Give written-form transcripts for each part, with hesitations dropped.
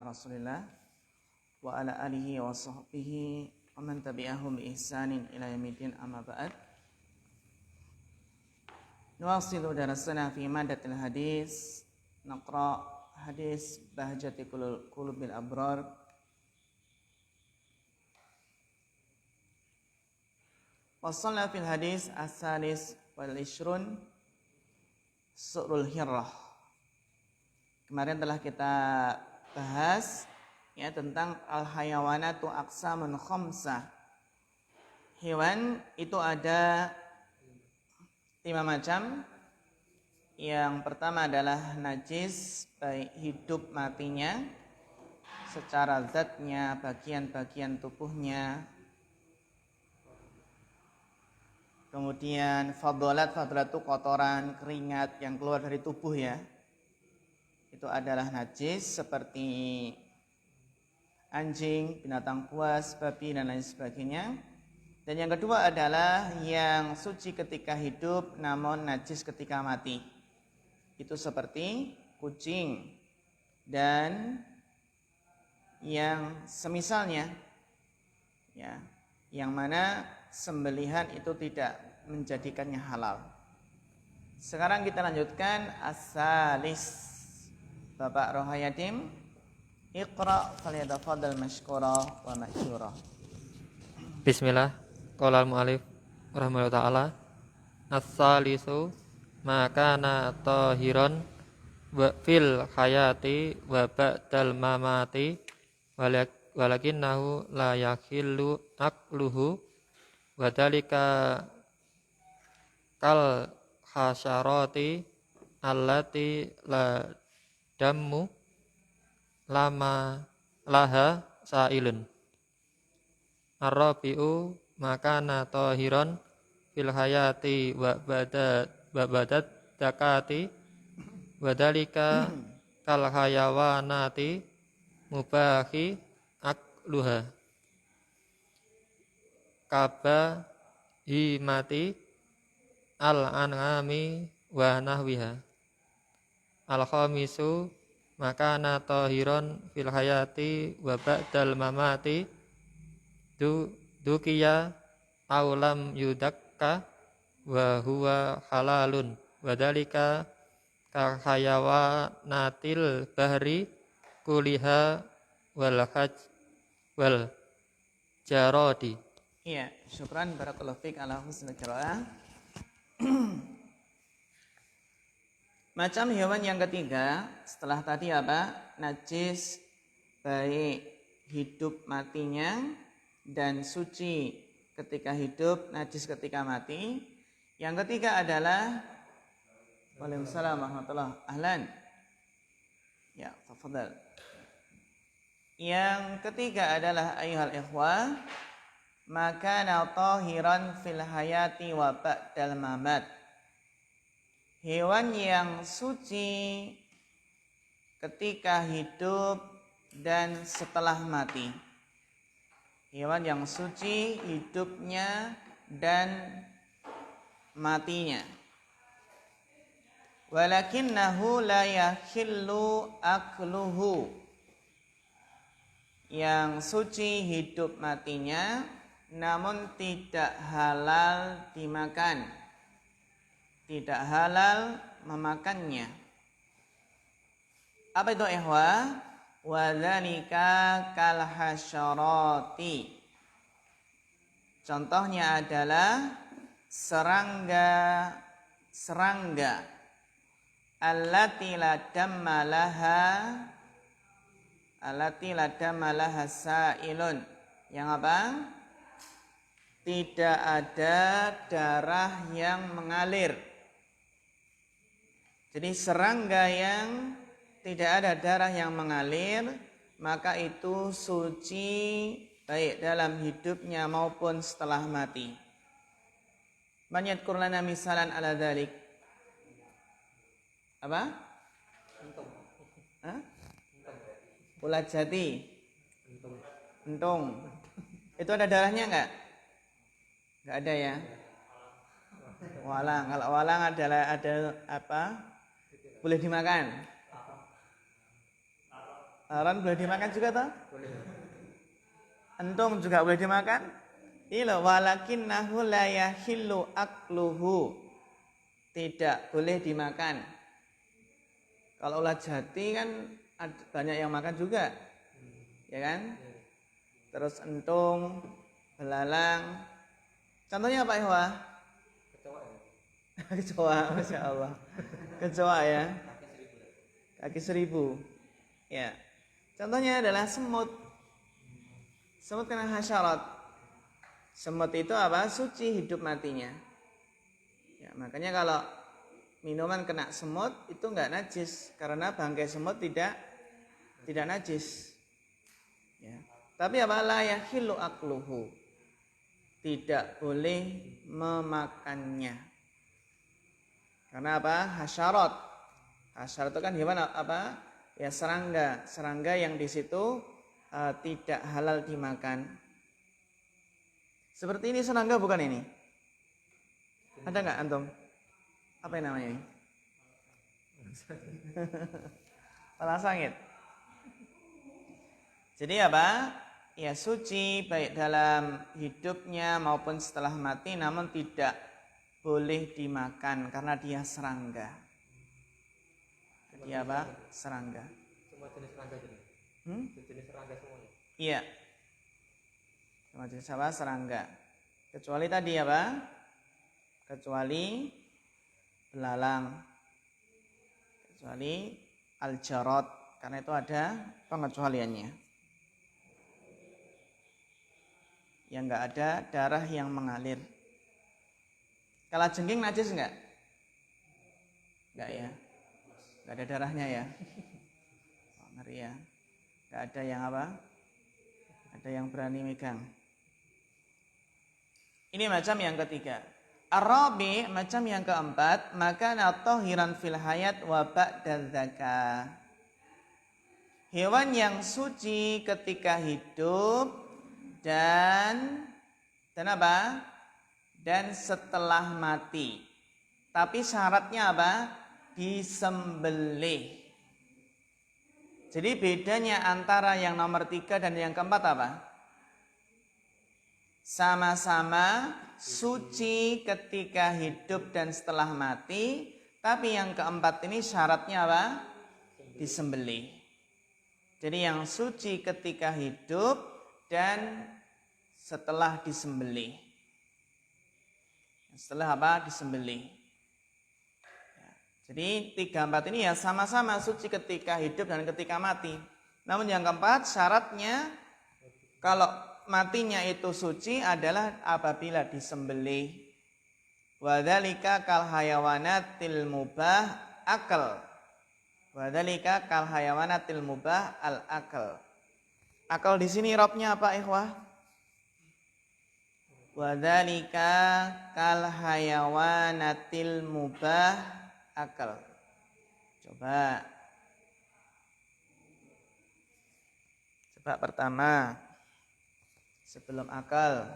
Rasulillah wa ala alihi wa sahbihi wa man tabi'ahum bi ihsanin ila yaumiddin, amma ba'd. Nuwasilu darasana fi madatil hadis, naqra hadis bahjati qulubil abrar. Wasalna fil hadis as-salis wal ishrun su'rul hirrah. Kemarin telah kita bahas ya tentang al-hayawanatu aqsamun khamsah. Hewan itu ada 5 macam. Yang pertama adalah najis, baik hidup matinya, secara zatnya, bagian-bagian tubuhnya. Kemudian fadlat itu kotoran, keringat yang keluar dari tubuh ya. Itu adalah najis seperti anjing, binatang buas, babi dan lain sebagainya. Dan yang kedua adalah yang suci ketika hidup namun najis ketika mati. Itu seperti kucing dan yang semisalnya ya, yang mana sembelihan itu tidak menjadikannya halal. Sekarang kita lanjutkan as-salis. Bapak Rohayadim, Iqra falyatafaddal mashkura wa ma'jura. Bismillah. Qala al-mu'allif rahimahullah ta'ala, as-salisu ma kana tahiran wa fil hayati wa ba'dal mamati walakinnahu la yakhillu aqluhu wa dalika kal hasyarati allati la dammu lama laha sa'ilun. Ar-rabi'u makana tahiran fil hayati wa badat dakati wa dalika kal hayawanati mubahi akluha kaba himati al-an'ami wa nahwiha. Al-khamisu makana tahiran fil hayati wa ba'dal mamati dukiya aulam yudakka wa huwa halalun wa dalika ka hayawanatil bahri kuliha wal haj wal jarodi. Iya, syukran barakallahu fiik ala husnil qiraah. Macam hewan yang ketiga setelah tadi apa? Najis baik hidup matinya dan suci ketika hidup, najis ketika mati. Yang ketiga adalah Waalaikumsalam warahmatullahi ahlan. Ya, tafadhal. Yang ketiga adalah ayyuhal ikhwah, makana tahiran fil hayati wa ba'dal mamat. Hewan yang suci ketika hidup dan setelah mati. Hewan yang suci hidupnya dan matinya. Walakinnahu la yakhillu akluhu. Yang suci hidup matinya namun tidak halal dimakan. Tidak halal memakannya. Apa itu ikhwah? Wa dzalika kal hasyarati. Contohnya adalah serangga allati la damma laha sa'ilun. Yang apa? Tidak ada darah yang mengalir. Jadi serangga yang tidak ada darah yang mengalir, maka itu suci baik dalam hidupnya maupun setelah mati. Man yadhkur lana misalan ala dzalik. Apa? Ulat jati. Entung. Itu ada darahnya enggak? Enggak ada ya. Walang. Kalau walang ada apa? Boleh dimakan. Ron boleh dimakan juga toh? Entung juga boleh dimakan? Ilo walakinnahu la yahillu akluhu. Tidak boleh dimakan. Kalau ulat jati kan banyak yang makan juga. Ya kan? Terus entung, belalang. Contohnya apa Ikhwa? Kecoa, Masya Allah. Kecoa ya. Kaki seribu. Ya. Contohnya adalah semut. Semut kena hasyarat. Semut itu apa? Suci hidup matinya. Ya, makanya kalau minuman kena semut itu enggak najis karena bangkai semut tidak najis. Ya. Tapi apa? La yahillu akluhu. Tidak boleh memakannya. Karena apa? Hasyarat. Hasyarat itu kan hewan apa? Ya serangga. Serangga yang di situ tidak halal dimakan. Seperti ini serangga bukan ini? Ada nggak antum? Apa yang namanya ini? Pala sangit. Jadi apa? Ya suci baik dalam hidupnya maupun setelah mati, namun tidak boleh dimakan karena dia serangga. Dia apa? Serangga. Semua jenis serangga jadi. Jenis serangga semuanya. Iya. Semua jenis apa? Serangga. Kecuali tadi apa? Kecuali belalang. Kecuali al-jarad karena itu ada pengecualiannya. Yang enggak ada darah yang mengalir. Kalajengking najis enggak? Enggak ya. Enggak ada darahnya ya. Oh, ngeri ya. Enggak ada yang apa? Ada yang berani megang. Ini macam yang ketiga. Ar-rabi macam yang keempat, maka tahiran fil hayat wa ba'da zakah. Hewan yang suci ketika hidup dan apa? Dan setelah mati. Tapi syaratnya apa? Disembelih. Jadi bedanya antara yang nomor 3 dan yang keempat apa? Sama-sama suci ketika hidup dan setelah mati. Tapi yang keempat ini syaratnya apa? Disembelih. Jadi yang suci ketika hidup dan setelah disembelih. Setelah apa? Disembelih. Ya, jadi 3, 4 ini ya sama-sama suci ketika hidup dan ketika mati. Namun yang keempat syaratnya kalau matinya itu suci adalah apabila disembelih. Wadzalika kal hayawanatil mubah akal. Wadzalika kal hayawanatil mubah al akal. Akal di sini robnya apa ikhwah? Wadzalika kal hayawanatil mubah akal. Coba pertama sebelum akal.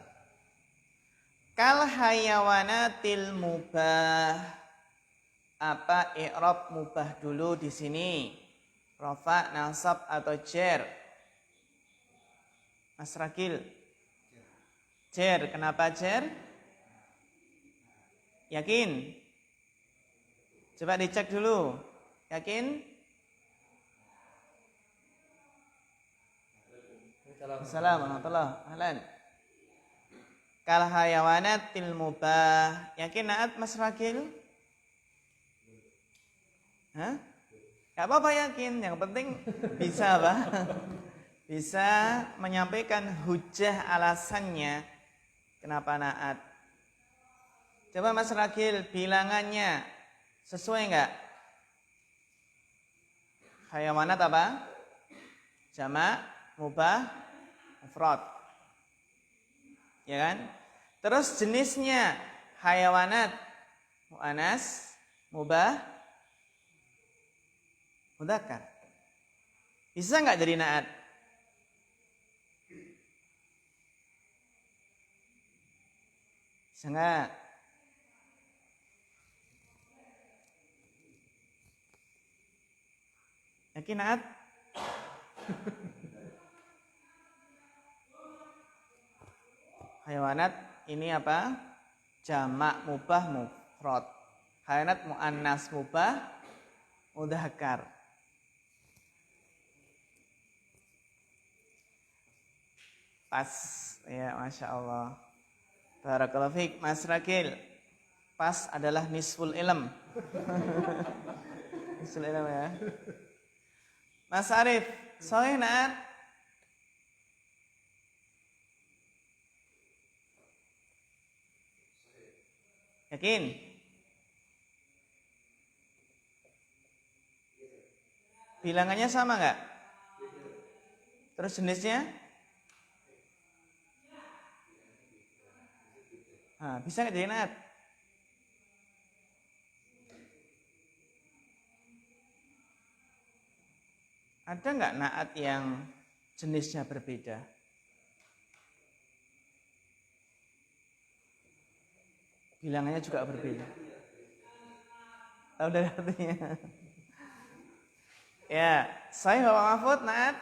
Kal hayawanatil mubah. Apa i'rab mubah dulu di sini? Rafa, nasab atau jar? Mas Ragil. Jar, kenapa jar? Yakin? Coba dicek dulu. Yakin? Assalamualaikum warahmatullahi wabarakatuh. Kal hayawanatil mubah. Yakin naat Mas Ragil? Hah? Gak apa-apa yakin. Yang penting bisa apa? Bisa menyampaikan hujah alasannya kenapa naat. Coba Mas Ragil bilangannya sesuai enggak? Hayawanat apa? Jamak, mubah, mufrad. Ya kan? Terus jenisnya hayawanat muannas, mubah, mudzakkar. Bisa enggak jadi naat? Bisa enggak? Yakin naat? Hayawanat ini apa? Jamak mubah mufrad. Hayawanat muannas mubah mudzakkar. Pas, ya Masya Allah. Barakallahu fiik, Mas Rakil. Pas adalah nisful ilm. Nisful ilm ya. Mas Arif, sahih na'at? Yakin? Bilangannya sama nggak? Terus jenisnya? Nah, bisa nggak jadi naat? Ada nggak naat yang jenisnya berbeda? Bilangannya juga berbeda. Tahu dari artinya? Ya, saya Bapak Mahfud, naat?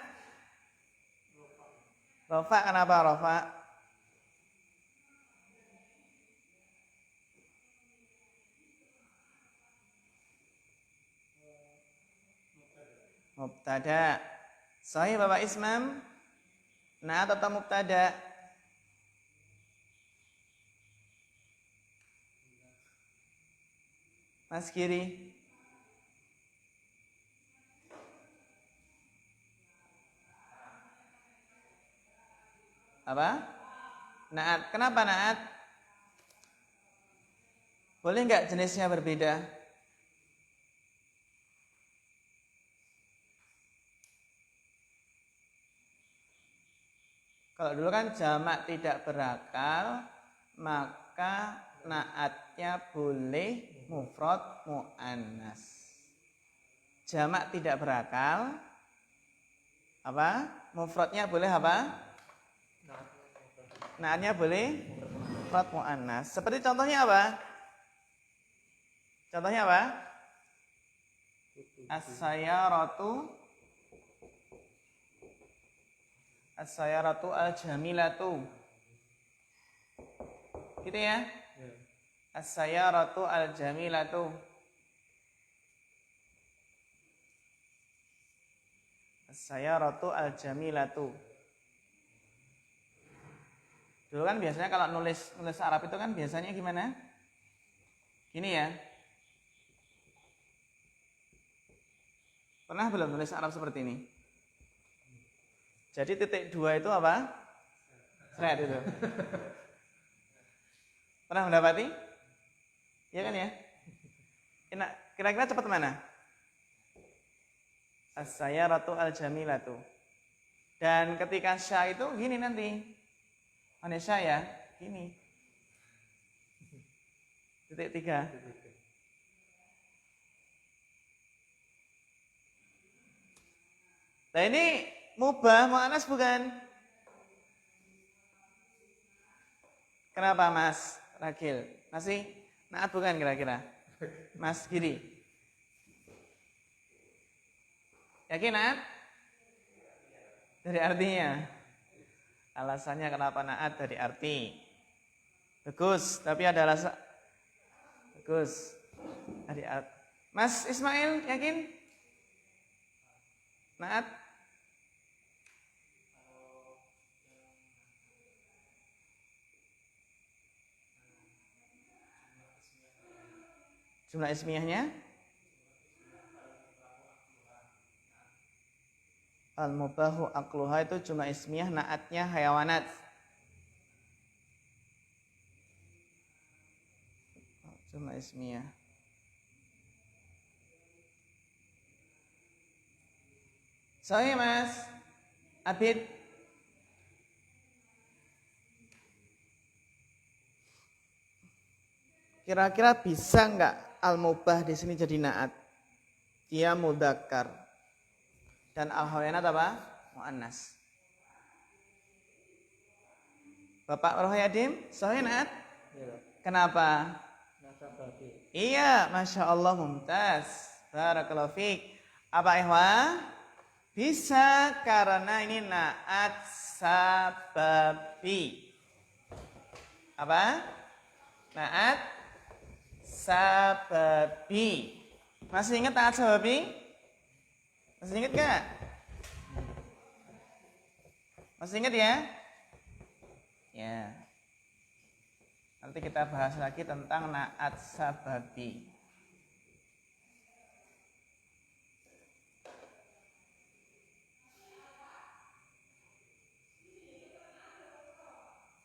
Rofa, kenapa Rofa? Mubtada. Sahih Bapak Ismam? Naat atau mubtada? Mas Kiri? Apa? Naat. Kenapa naat? Boleh nggak jenisnya berbeda? Kalau dulu kan jamak tidak berakal, maka naatnya boleh mufrad muannas. Jamak tidak berakal, apa? Mufradnya boleh apa? Naatnya boleh mufrad muannas. Seperti contohnya apa? Contohnya apa? As-sayyaratu al-jamilatu. Gitu ya? As-sayyaratu al-jamilatu. As-sayyaratu al-jamilatu. Dulu kan biasanya kalau nulis Arab itu kan biasanya gimana? Gini ya. Pernah belum nulis Arab seperti ini? Jadi titik 2 itu apa? Seret itu. Pernah mendapati? Iya kan ya? Enak. Kira-kira cepat mana? As-sayyaratu al-jamilatu. Dan ketika sya itu gini nanti. Mana sya ya? Gini. Titik 3. Nah ini mubah mu'annas bukan? Kenapa Mas Rakil? Masih naat bukan kira-kira? Mas Giri? Yakin naat? Dari artinya. Alasannya kenapa naat dari arti. Bagus, tapi ada alasan. Bagus. Dari arti. Mas Ismail yakin? Naat? Jumlah ismiyahnya? Al-mubahu akluha itu jumlah ismiyah, naatnya hayawanat. Jumlah ismiyah. Sahih Mas Abid. Kira-kira bisa nggak al-mubah di sini jadi naat? Dia mudzakkar. Dan al-hayawanat apa? Muannas. Bapak Rohayadim, sahih naat? Ya. Kenapa? Nasabati. Iya, Masya Allah, mumtaz. Barakallahu fiik. Apa ihwa? Bisa karena ini naat sababi. Apa? Naat sababi. Masih ingat naat sababi? Masih ingat gak? Masih ingat ya? Ya. Nanti kita bahas lagi tentang naat sababi.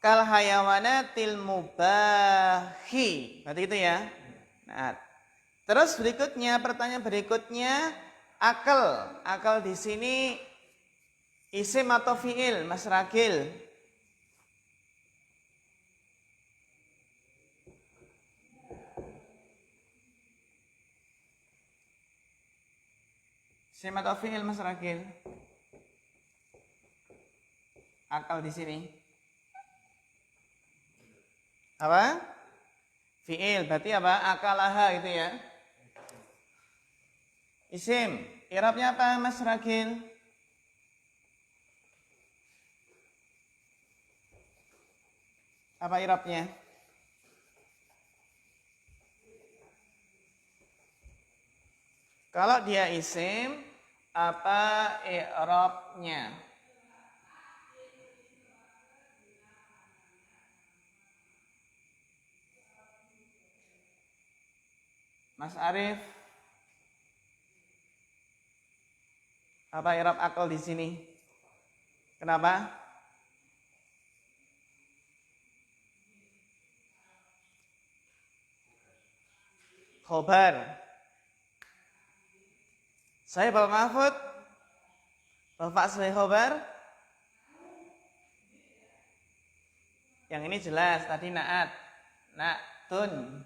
Kal hayawanatil mubahi. Berarti itu ya. Naat. Terus berikutnya, pertanyaan berikutnya, akal. Akal di sini isim atau fiil, Mas Ragil? Isim atau fiil, Mas Ragil? Akal di sini. Apa? Fiil, berarti apa? Akalaha itu ya. Isim, i'rabnya apa Mas Ragil? Apa i'rabnya? Kalau dia isim, apa i'rabnya? Mas Arif, apa i'rab akal di sini? Kenapa? Khobar. Saya Bapak Mahfud, Bapak sebagai khobar. Yang ini jelas tadi naat, na'tun.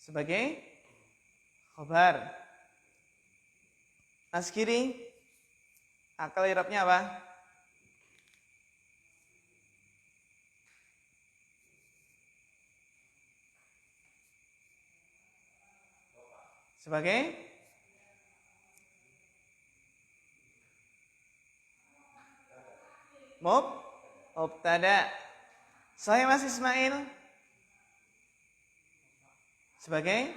Sebagai khobar. Mas Kiri, akal i'rabnya apa? Sebagai mubtada. Saya Mas Ismail sebagai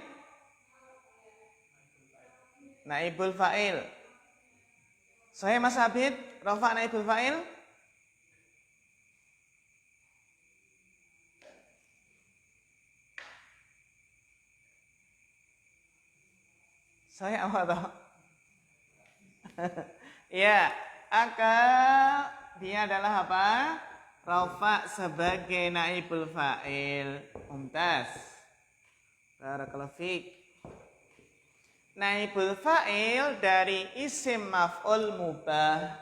naibul fa'il. Saya Mas Abid, rafa naibul fa'il. Saya apa toh? Ya, akal dia adalah apa? Rafa sebagai naibul fa'il. Mumtaz. Barakallahu fiik. Naibul fa'il dari isim maf'ul mubah.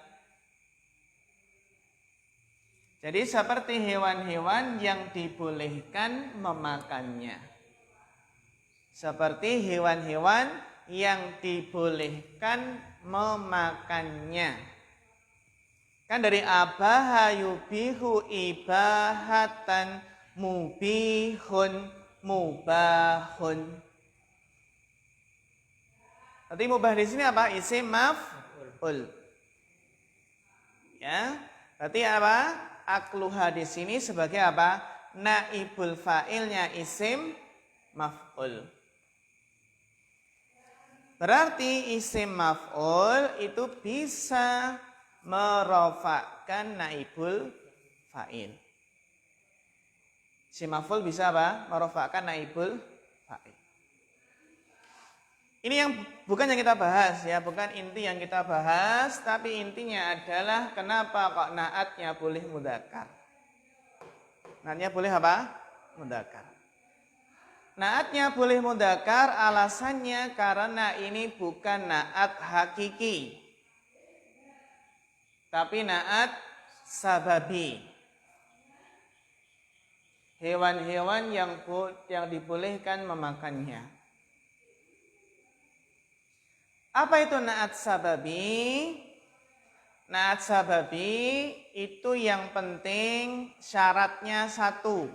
Jadi seperti hewan-hewan yang dibolehkan memakannya. Seperti hewan-hewan yang dibolehkan memakannya. Kan dari abaha yubihu ibahatan mubihun mubahun. Berarti mubah di sini apa? Isim maf'ul. Ya. Berarti apa? Akluha di sini sebagai apa? Naibul fa'ilnya isim maf'ul. Berarti isim maf'ul itu bisa merofakkan naibul fa'il. Isim maf'ul bisa apa? Merofakkan naibul fa'il. Ini yang bukan yang kita bahas ya, bukan inti yang kita bahas, tapi intinya adalah kenapa kok naatnya boleh mudzakkar. Naatnya boleh apa? Mudzakkar. Naatnya boleh mudzakkar, alasannya karena ini bukan naat hakiki, tapi naat sababi. Hewan-hewan yang dibolehkan memakannya. Apa itu naat sababi? Naat sababi itu yang penting syaratnya satu.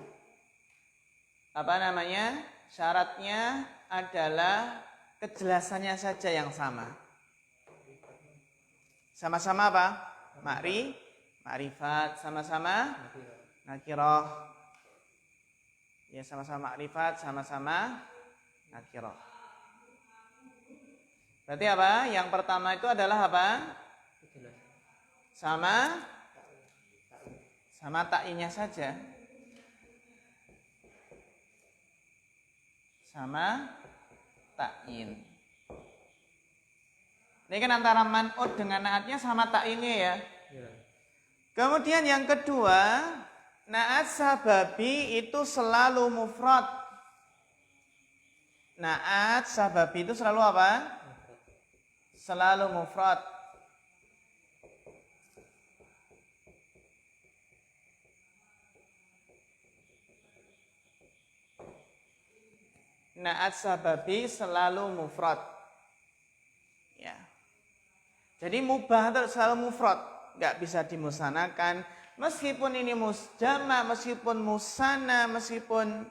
Syaratnya adalah kejelasannya saja yang sama. Sama-sama apa? Ma'rifat, sama-sama nakirah. Ya, sama-sama ma'rifat, sama-sama nakirah. Berarti apa? Yang pertama itu adalah apa? Sama ta'innya saja. Sama ta'in. Ini kan antara man'ut dengan na'atnya sama ta'innya ya. Kemudian yang kedua, na'at sababi itu selalu mufrad. Na'at sababi itu selalu apa? Selalu mufrad. Na'at sababi selalu mufrad. Ya. Jadi mubah itu selalu mufrad, nggak bisa dimusanakan. Meskipun ini musjama, meskipun musana, meskipun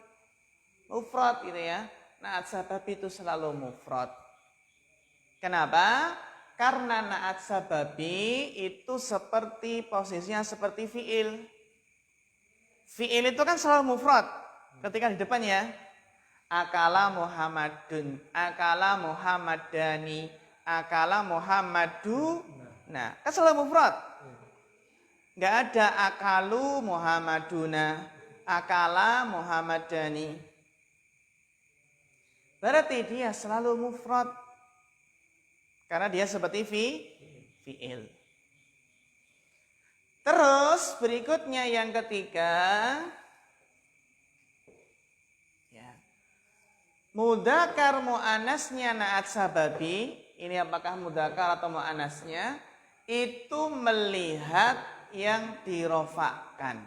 mufrad gitu ya. Na'at sababi itu selalu mufrad. Kenapa? Karena na'at sababi itu seperti posisinya seperti fi'il. Fi'il itu kan selalu mufrad ketika di depan ya. Akala Muhammadun, akala Muhammadani, akala Muhammadu. Nah, kan selalu mufrad. Nggak ada akalu Muhammaduna, akala Muhammadani. Berarti dia selalu mufrad. Karena dia seperti fi'il. Terus berikutnya yang ketiga, mudzakkar muannasnya na'at sababi, ini apakah mudzakkar atau muannasnya, itu melihat yang dirofakkan.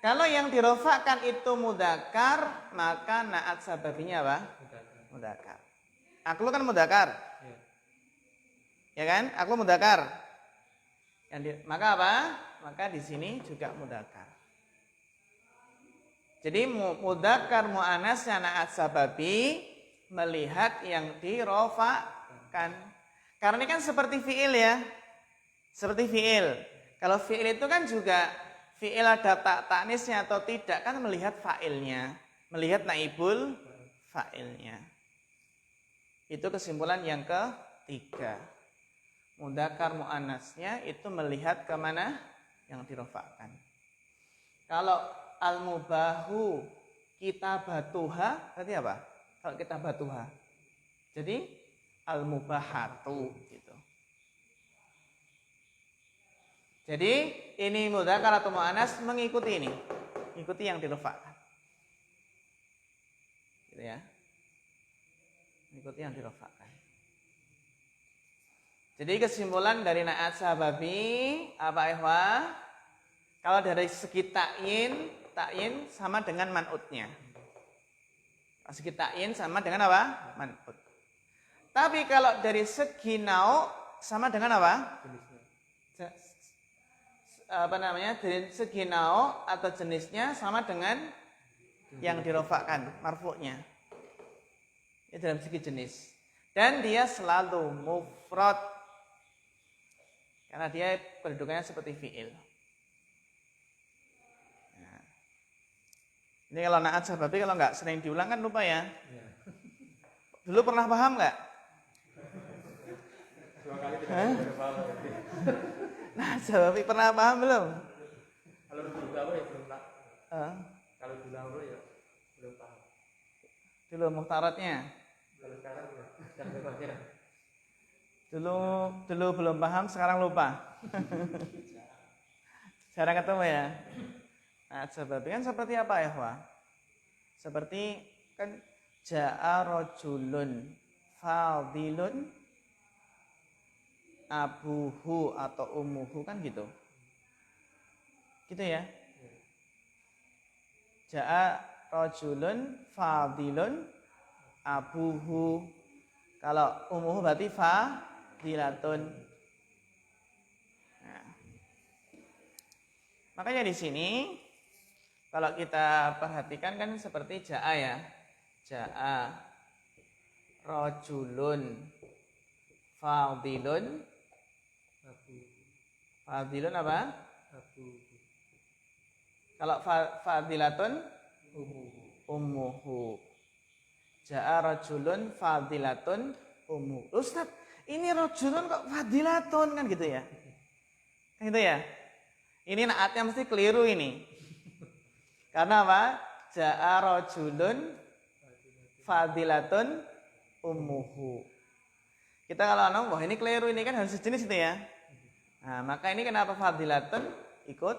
Kalau yang dirofakkan itu mudzakkar, maka na'at sababinya apa? Mudzakkar. Aklu kan mudzakkar. Ya kan? Aklu mudzakkar. Maka apa? Maka di sini juga mudzakkar. Jadi mudzakkar muannasnya na'at sababi melihat yang dirofakkan. Karena ini kan seperti fi'il ya. Seperti fi'il. Kalau fi'il itu kan juga fi'il ada ta'nisnya atau tidak kan melihat fa'ilnya, melihat naibul fa'ilnya. Itu kesimpulan yang ketiga. Mudzakkar muannasnya itu melihat kemana yang dirofakkan. Kalau al-mubahu kitabatuha berarti apa? Kalau kitabatuha. Jadi al-mubahatu gitu. Jadi ini mudzakkar atau muannas mengikuti ini. Mengikuti yang dirofakkan. Gitu ya. Mengikuti yang dirofakkan. Jadi kesimpulan dari na'at sababi apa ihwa? Kalau dari segi ta'yin sama dengan man'utnya. Segi ta'yin sama dengan apa? Man'ut. Tapi kalau dari segi nau sama dengan apa? Dari segi nau atau jenisnya sama dengan yang dirofakkan, marfu'nya. Itu dalam segi jenis. Dan dia selalu mufrad. Karena dia kedudukannya seperti fi'il. Ini kalau na'at sababi kalau nggak sering diulang kan lupa ya. Dulu pernah paham nggak? 2 kali tidak paham. Na'at sababi pernah paham belum? Kalau dulu apa ya belum tak. Kalau dulu apa ya belum paham. Dulu muhtaratnya. Kalau sekarang ya sudah berpikir. Dulu belum paham, sekarang lupa. Jarang ketemu ya. Nah, sababi kan seperti apa ya, Wah? Seperti kan ja'a rajulun fadilun abuhu atau ummuhu kan gitu. Gitu ya. Ja'a rajulun fadilun abuhu. Kalau ummuhu berarti fadilatun. Nah. Makanya di sini Kalau kita perhatikan kan seperti ja'a ya. Ja'a rajulun fadilun. Fadilun apa? Kalau fadilatun ummuhu. Ja'a rajulun fadilatun ummuhu. Ustaz, ini rajulun kok fadilatun kan gitu ya? Kan gitu ya? Ini naatnya mesti keliru ini. Karena apa? Ja'a rajulun fadilatun ummuhu. Kita kalau ngomong, wah ini keliru, ini kan harus sejenis itu ya. Nah, maka ini kenapa fadilatun ikut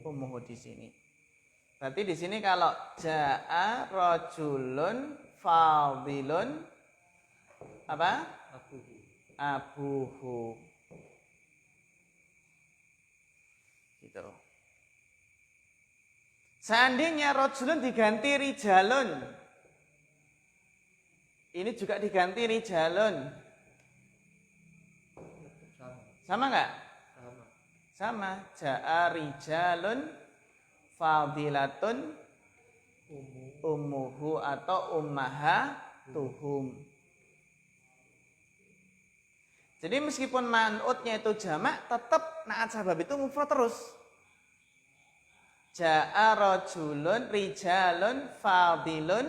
ummuhu di sini. Berarti di sini kalau ja'a rajulun fadilun apa? Abuhu. Gitu. Seandainya rajulun diganti rijalun. Ini juga diganti rijalun. Sama enggak? Sama. Ja'a rijalun fadilatun ummuhu atau ummahatuhum. Jadi meskipun man'utnya itu jamak, tetap naat sabab itu mufrad terus. Ja'a rajulun rijalun fadilun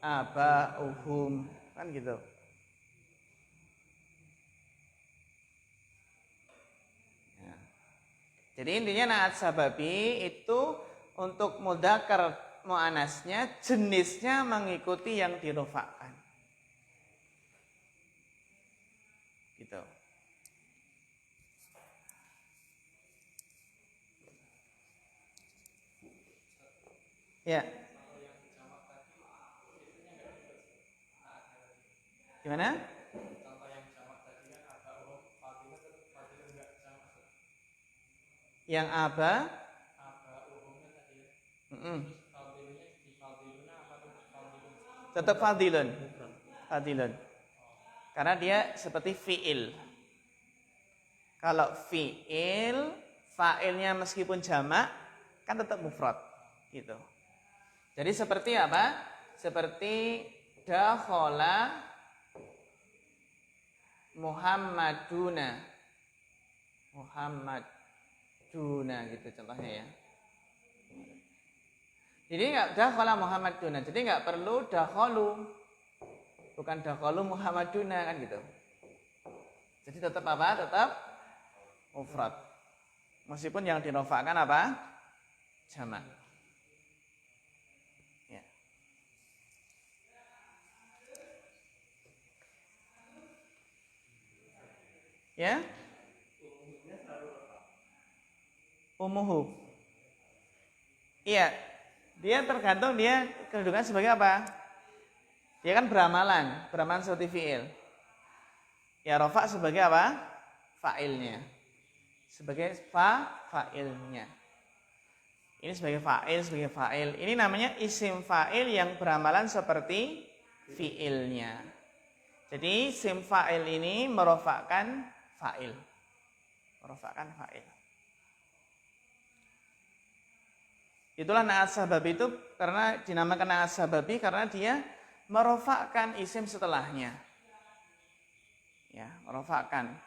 aba'uhum. Kan gitu. Ya. Jadi intinya naat sababi itu untuk mudzakkar muannasnya jenisnya mengikuti yang dirofakkan. Gitu. Ya. Gimana? Yang aba? Tetap fadilun. Fadilun. Karena dia seperti fi'il. Kalau fi'il, fa'ilnya meskipun jamak, kan tetap mufrad. Gitu. Jadi seperti apa? Seperti dakhala Muhammaduna. Muhammaduna gitu contohnya ya. Jadi enggak dakhala Muhammaduna. Jadi enggak perlu dakhalu. Bukan dakhalu Muhammaduna kan gitu. Jadi tetap apa? Tetap mufrad. Meskipun yang dirofakkan apa? Jamak. Ya. Ya? Umuhu. Iya. Dia tergantung dia kedudukan sebagai apa? Dia kan beramalan seperti fi'il. Ya rofa sebagai apa? Fa'ilnya. Sebagai fa'ilnya. Ini sebagai fa'il. Ini namanya isim fa'il yang beramalan seperti fi'ilnya. Jadi isim fa'il ini merofakkan fa'il. Merofakkan fa'il. Itulah na'at sababi itu karena dinamakan na'at sababi karena dia merofakkan isim setelahnya. Ya, merofakkan.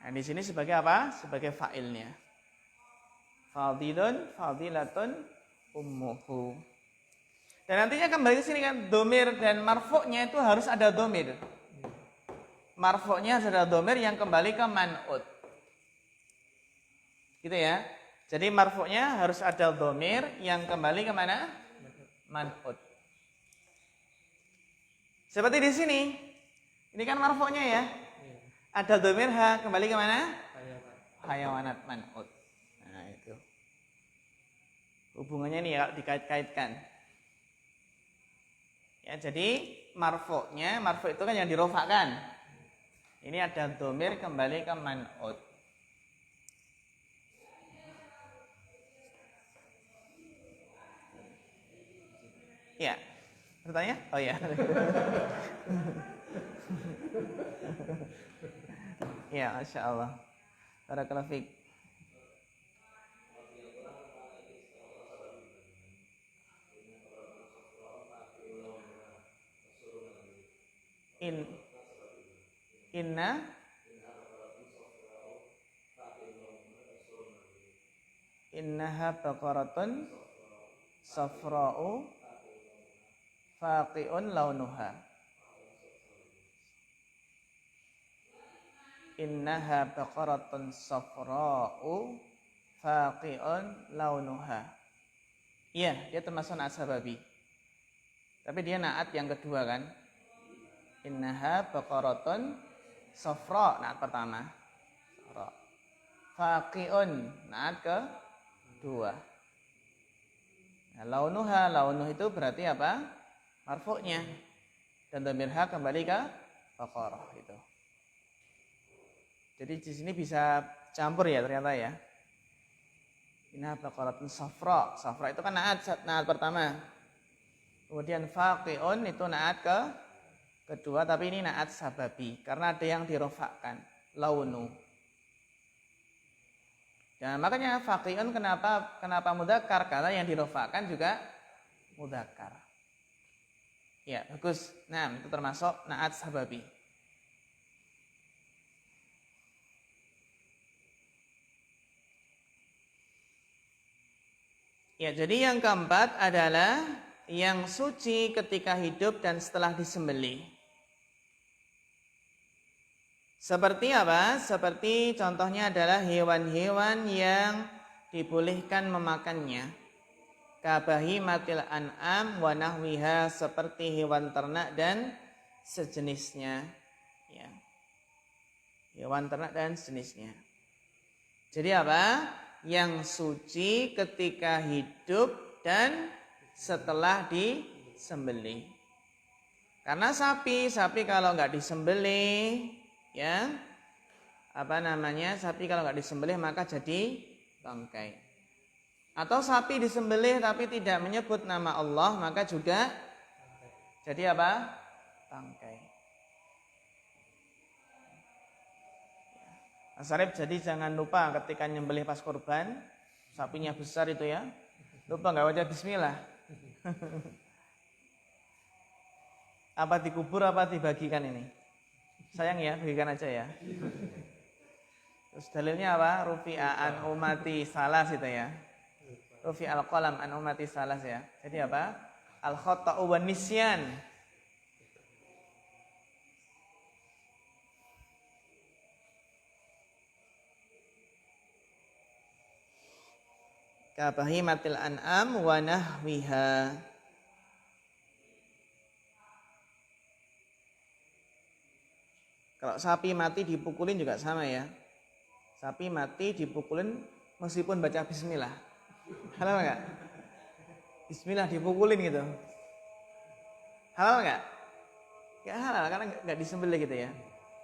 Nah, di sini sebagai apa? Sebagai fa'ilnya. Fadilun, fadilatun, ummuhu. Dan nantinya kembali ke sini kan domir dan marfuknya itu harus ada domir. Marfuknya harus ada domir yang kembali ke man'ut. Gitu ya. Jadi marfuknya harus ada domir yang kembali ke mana? Man'ut. Seperti di sini. Ini kan marfuknya ya. Ada domir ha kembali ke mana? Hayawanat man'ut. Nah itu. Hubungannya ini ya dikait-kaitkan. Ya jadi marfu itu kan yang dirofakkan. Ini ada domir kembali ke man'ut. Ya, bertanya? Oh ya. Ya, Masya Allah. Barakallahu fiik. inna innaha baqaratun safra'u faqi'un launuha. Innaha baqaratun safra'u faqi'un launuha. Iya, dia termasuk naat sababi. Tapi dia naat yang kedua kan? Innaha baqaratun safra, naat pertama. Faqi'un, naat kedua. Nah, launuh itu berarti apa? Marfu'nya. Dan dhamirha kembali ke baqarah itu. Jadi di sini bisa campur ya ternyata ya. Innaha baqaratun safra. Safra itu kan naat pertama. Kemudian faqi'un itu naat kedua, tapi ini naat sababi karena ada yang dirofakkan, launu. Dan makanya faqi'un kenapa mudzakkar? Karena yang dirofakkan juga mudzakkar. Ya, bagus. Nah, itu termasuk naat sababi. Ya, jadi yang keempat adalah yang suci ketika hidup dan setelah disembelih. Seperti apa? Seperti contohnya adalah hewan-hewan yang dibolehkan memakannya. Kabahimatil an'am wa nahwiha, seperti hewan ternak dan sejenisnya. Ya. Hewan ternak dan sejenisnya. Jadi apa? Yang suci ketika hidup dan setelah disembelih. Karena sapi kalau nggak disembelih, ya, sapi kalau nggak disembelih maka jadi bangkai. Atau sapi disembelih tapi tidak menyebut nama Allah, maka juga jadi apa? Bangkai. Mas Arif, jadi jangan lupa ketika nyembelih pas kurban, sapinya besar itu ya, lupa nggak baca bismillah. Apa dikubur apa dibagikan ini? Sayang ya, bagikan aja ya. Terus dalilnya apa? Rufi'a an umati salas itu ya. Rufi'al qalam an umati salas ya. Jadi apa? Al khata'u wan nisyan. Kabahimatil an'am wa nahwiha. Kalau sapi mati dipukulin juga sama ya. Sapi mati dipukulin meskipun baca bismillah. Halal enggak? Bismillah dipukulin gitu. Halal enggak? Enggak halal karena enggak disembelih gitu ya.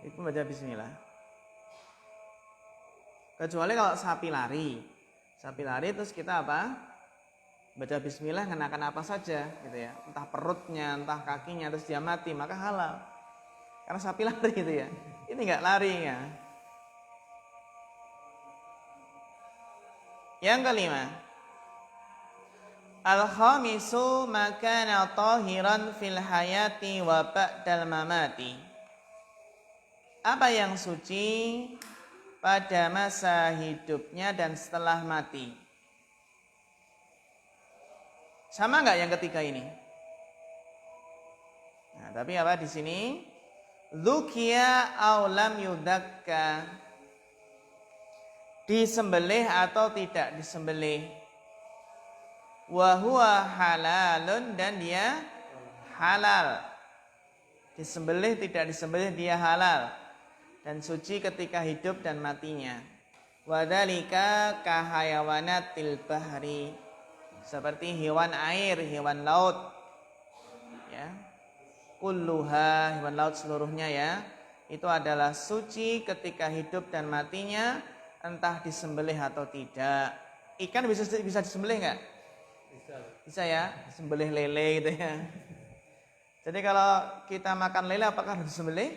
Itu baca bismillah. Kecuali kalau sapi lari. Sapi lari terus kita apa? Baca bismillah ngenakan apa saja gitu ya. Entah perutnya, entah kakinya, terus dia mati, maka halal. Karena sapi lari gitu ya. Ini enggak lari ya. Yang kelima, al-khamisu makana tahiran fil hayati wa ba'dal mamati. Apa yang suci pada masa hidupnya dan setelah mati? Sama enggak yang ketiga ini? Nah, tapi apa di sini? Dzukiya aw lam yudakka. Disembelih atau tidak disembelih. Wa huwa halalun, dan dia halal. Disembelih tidak disembelih dia halal dan suci ketika hidup dan matinya. Wa dzalika ka hayawanatil bahri, seperti hewan air, hewan laut. Ya. Kulluha, hewan laut seluruhnya ya. Itu adalah suci ketika hidup dan matinya, entah disembelih atau tidak. Ikan bisa disembelih enggak? Bisa ya, disembelih lele gitu ya. Jadi kalau kita makan lele apakah harus disembelih?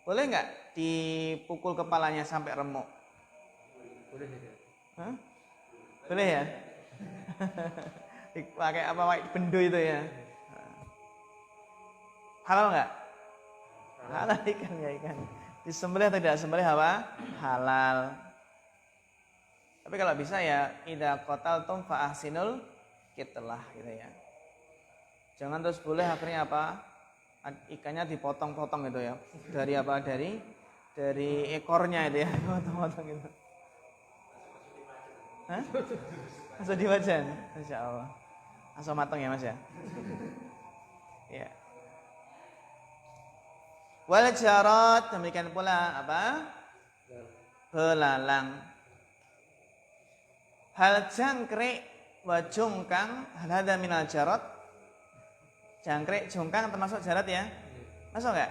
Boleh enggak dipukul kepalanya sampai remuk? Boleh. Hah? Boleh ya? Pakai apa? Pakai bendo itu ya. Halal enggak? Halal ikan ya ikan. Disembelih atau tidak sembelih apa? Halal. Tapi kalau bisa ya idza qataltum fa ahsinul qitlah gitu ya. Jangan terus boleh akhirnya apa? Ikannya dipotong-potong gitu ya. Dari apa? Dari ekornya itu ya, potong-potong gitu. Hah? Masuk di wajan? Masya Allah. Langsung matang ya Mas ya? Ya. Wal jarat, demikian pula apa? Belalang. Hal jangkrik wa jungkang hal hada minal jarat. Jangkrik, jungkang termasuk jarat ya? Masuk enggak?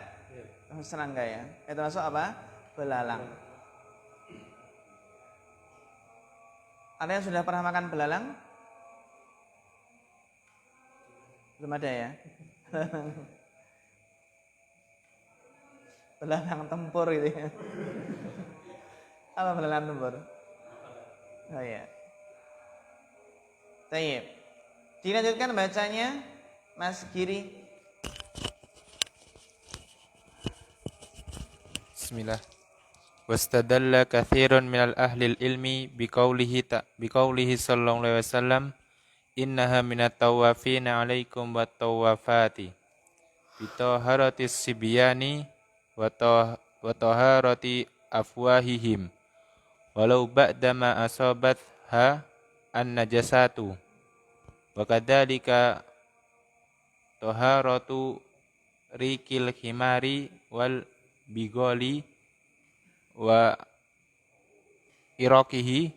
Termasuk serangga ya? Termasuk apa? Belalang. Ada yang sudah pernah makan belalang? Belum ada ya? Belalang tempur gitu ya. Apa belalang tempur? Oh ya. Baik. Dilanjutkan bacanya Mas Giri. Bismillah. Wastadalla katsirun minal ahlil ilmi biqaulihi sallallahu alaihi wasallam innaha minat tawafina alaikum wat tawafati bitaharatis sibyani wa taharati afwahihim walau ba'dama asabat ha an najasatu wa kadzalika taharatu rikil himari wal bigoli wa iraqihi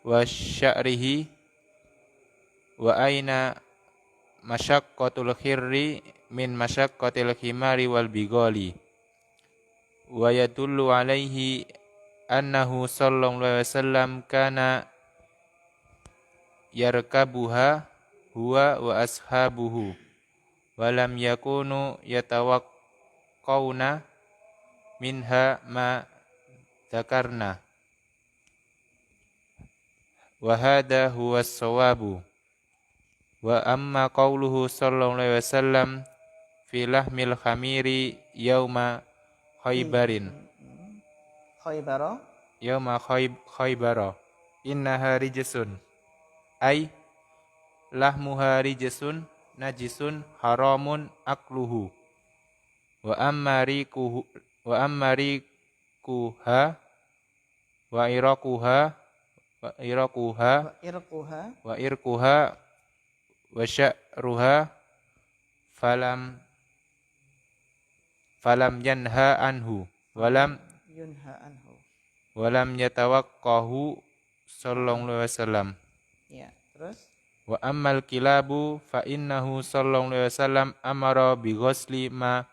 wa sya'rihi wa aina masyaqqatul khirri min masyaqqatil himari wal bigoli wa yadullu alaihi annahu sallallahu alaihi wasallam kana yarkabuha huwa wa ashabuhu wa lam yakunu yatawaqqauna minha ma dzakarna wa hadha huwa as-sawabu wa amma qauluhu sallallahu alaihi wasallam fi lahmil khamiri yauma khaybarin khaybara innaha rijsun ay lahmuha rijsun najisun haramun akluhu wa amma rikuha wa irquha wa sya'ruha falam yanha anhu walam yatawaqqahu sallallahu alaihi wasallam. Ya, terus Wa ammal kilabu fa innahu sallallahu alaihi wasallam amara bi ghusli ma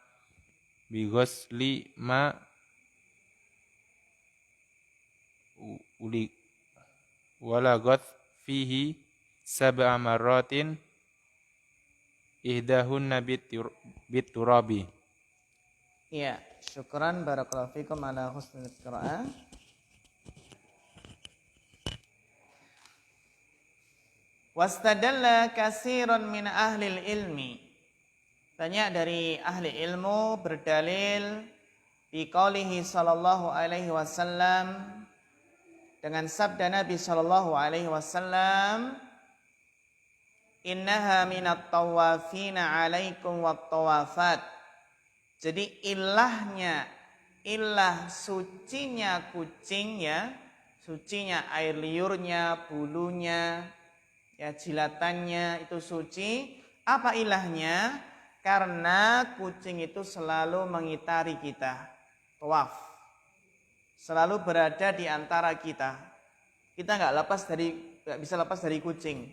uli walagat fihi sab'a marratin ihdahunna biturabi. ya, syukran barakallahu fikum ala husnul qiraah. Wastadalla katsirun min ahlil ilmi. Banyak dari ahli ilmu berdalil bi qaulihi sallallahu alaihi wasallam dengan sabda Nabi sallallahu alaihi wasallam, innaha minat tawafina alaikum wat tawafat. Jadi ilah sucinya kucing ya, sucinya air liurnya, bulunya, ya jilatannya itu suci. Apa ilahnya? Karena kucing itu selalu mengitari kita, tawaf, selalu berada di antara kita. Kita nggak bisa lepas dari kucing,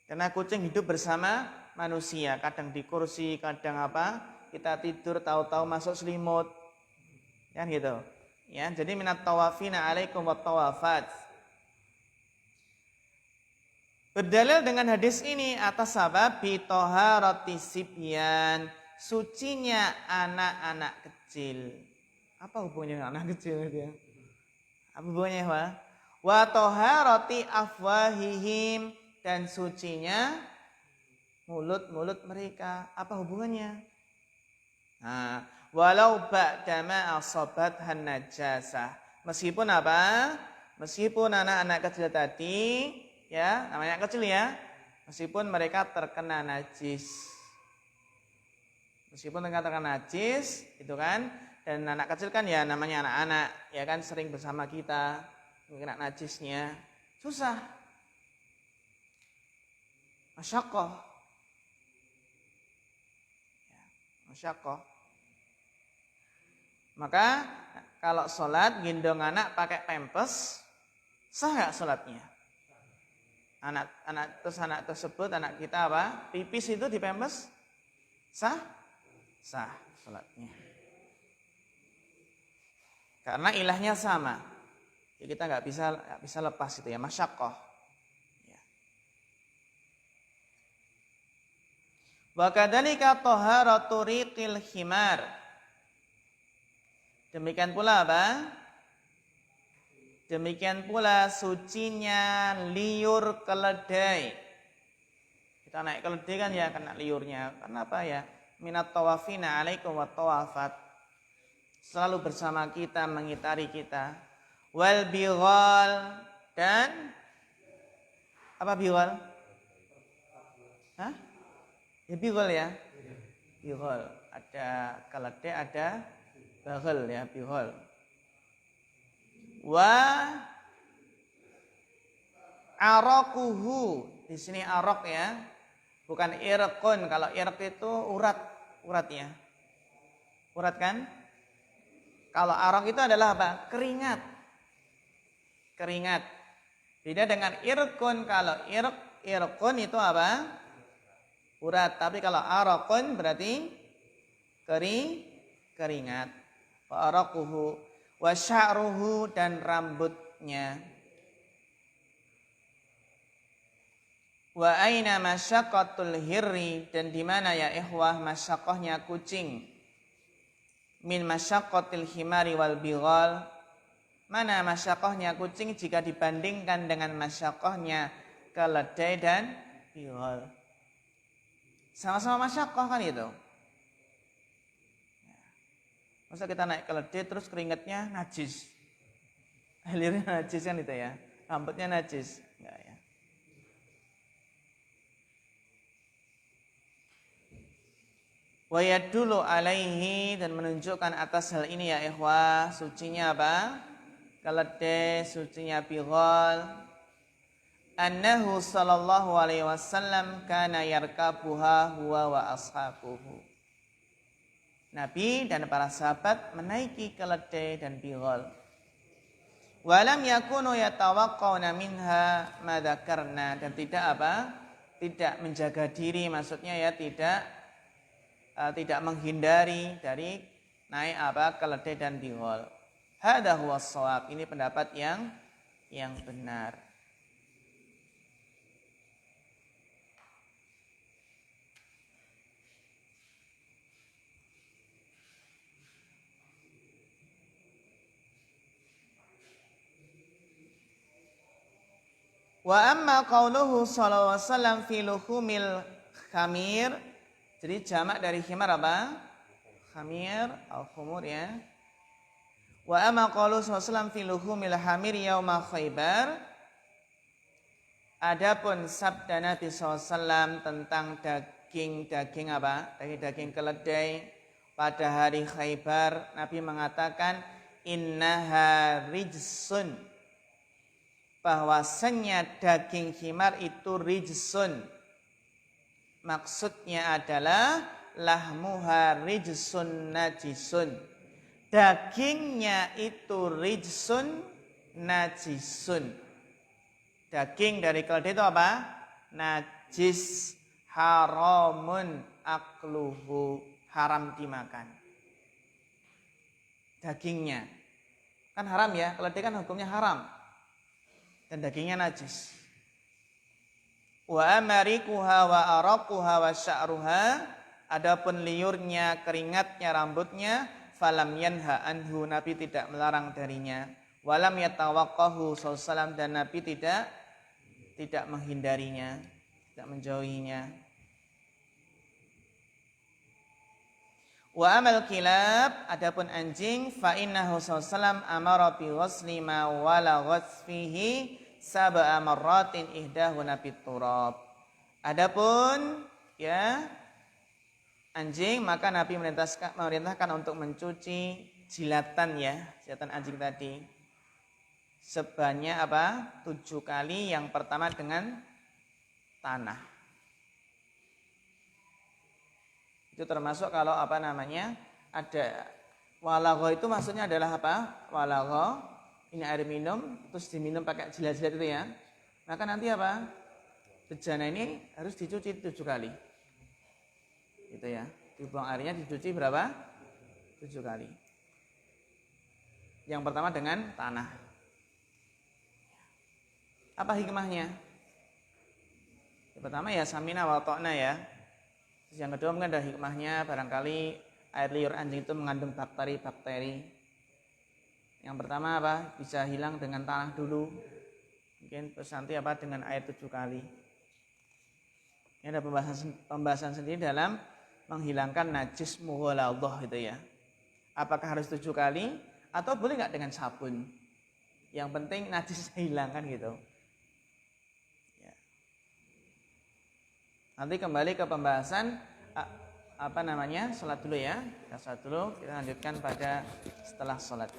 karena kucing hidup bersama manusia. Kadang di kursi, kadang apa? Kita tidur, tahu-tahu masuk selimut, kan gitu. Ya, jadi minat tawafina alaikum wat tawafat. Berdalil dengan hadis ini atas sabab bitoharati sibyan, sucinya anak-anak kecil. Apa hubungannya anak kecil itu ya? Apa hubungannya Pak? Wa toharati afwahihim, dan sucinya mulut mereka. Apa hubungannya? Nah, walau ba'dama asabathan najasah. Meskipun apa? Meskipun anak-anak kecil tadi, ya, namanya kecil ya, meskipun mereka terkena najis. Meskipun mereka terkena najis, itu kan, dan anak kecil kan ya namanya anak-anak, ya kan sering bersama kita, kena najisnya, susah. Masyaqqah. Ya, masyaqqah. Maka kalau sholat gendong anak pakai pampers, sah nggak sholatnya? Anak tersebut, anak kita apa? Pipis itu di pampers, sah? Sah sholatnya. Karena ilahnya sama. Jadi kita nggak bisa lepas itu ya, masyaqqah. Ya. Wa kadzalika taharatu riqil himar. Demikian pula apa? Demikian pula sucinya liur keledai. Kita naik keledai kan ya kena liurnya. Kenapa ya? Minat tawafina alaikum wa tawafat. Selalu bersama kita, mengitari kita. Wal bighal dan apa bighal? Hah? Ya bighal ya. Bighal. Ada keledai, ada baghal ya, bighal. Wa araquhu. Di sini araq ya. Bukan irqun. Kalau irq itu uratnya. Urat kan? Kalau araq itu adalah apa? Keringat. Keringat. Beda dengan irqun. Kalau irqun itu apa? Urat. Tapi kalau araqun berarti keringat. Wa araquhu wa sya'ruhu dan rambutnya. Wa aina masyaqqatul hirri dan di mana ya ikhwah masyaqqahnya kucing? Min masyaqqatil himari wal bighal. Mana masyaqqahnya kucing jika dibandingkan dengan masyaqqahnya keledai dan bighal? Sama-sama masyaqqah kan itu. Masa kita naik keledai terus keringatnya najis. Alirnya najis kan itu ya. Rambutnya najis. Enggak ya. Wa yadullu alaihi dan menunjukkan atas hal ini ya ikhwah, sucinya apa? Keledai, sucinya bighal. Annahu sallallahu alaihi wasallam kana yarkabuha huwa wa ashabuhu. Nabi dan para sahabat menaiki keledai dan bighal. Walam yakunu yatawaqqawna minha ma dzakarna dan tidak apa? Tidak menjaga diri, maksudnya ya tidak menghindari dari naik apa? Keledai dan bighal. Hadza huwas shawab. Ini pendapat yang benar. Wa amma qauluhu sallallahu alaihi wasallam fi luhumil khamir. Jadi jamak dari khimar apa? Khamir atau khumur ya. Wa amma qauluhu sallallahu alaihi wasallam fi luhumil hamir yauma Khaibar. Adapun sabda Nabi SAW tentang daging apa? Daging keledai pada hari Khaibar, Nabi mengatakan innaha rijsun. Bahwasannya daging khimar itu rijsun. Maksudnya adalah lahmuha rijsun najisun. Dagingnya itu rijsun najisun. Daging dari keledai itu apa? Najis, haramun akluhu, haram dimakan. Dagingnya kan haram ya, keledai kan hukumnya haram. Dan dagingnya najis. Wa amarikuha wa araquha wa sya'ruha. Adapun liurnya, keringatnya, rambutnya, falam yanha anhu, Nabi tidak melarang darinya. Walam yatawaqqahu sallallahu dan Nabi tidak menghindarinya, tidak menjauhinya. Wa amal kilab, adapun anjing, fa innahu sallallahu amara bi ghusli ma walaghat fihi sab'a marratin ihdahuna bit turab. Adapun ya anjing, maka Nabi merintahkan untuk mencuci jilatan anjing tadi sebanyak 7 kali. Yang pertama dengan tanah. Itu termasuk kalau ada walagho, itu maksudnya adalah apa? Walagho ini air minum terus diminum pakai jilat-jilat itu ya. Maka nanti bejana ini harus dicuci 7 kali. Gitu ya. Dibuang airnya, dicuci berapa? 7 kali. Yang pertama dengan tanah. Apa hikmahnya? Yang pertama ya samina wa ta'na ya. Terus yang kedua mungkin ada hikmahnya, barangkali air liur anjing itu mengandung bakteri-bakteri. Yang pertama bisa hilang dengan tanah dulu. Mungkin terus nanti dengan air 7 kali. Ini ada pembahasan sendiri dalam menghilangkan najis mughalladhah itu ya. Apakah harus 7 kali atau boleh nggak dengan sabun? Yang penting najis hilangkan gitu. Nanti kembali ke pembahasan salat dulu ya. Kita salat dulu, kita lanjutkan pada setelah salat.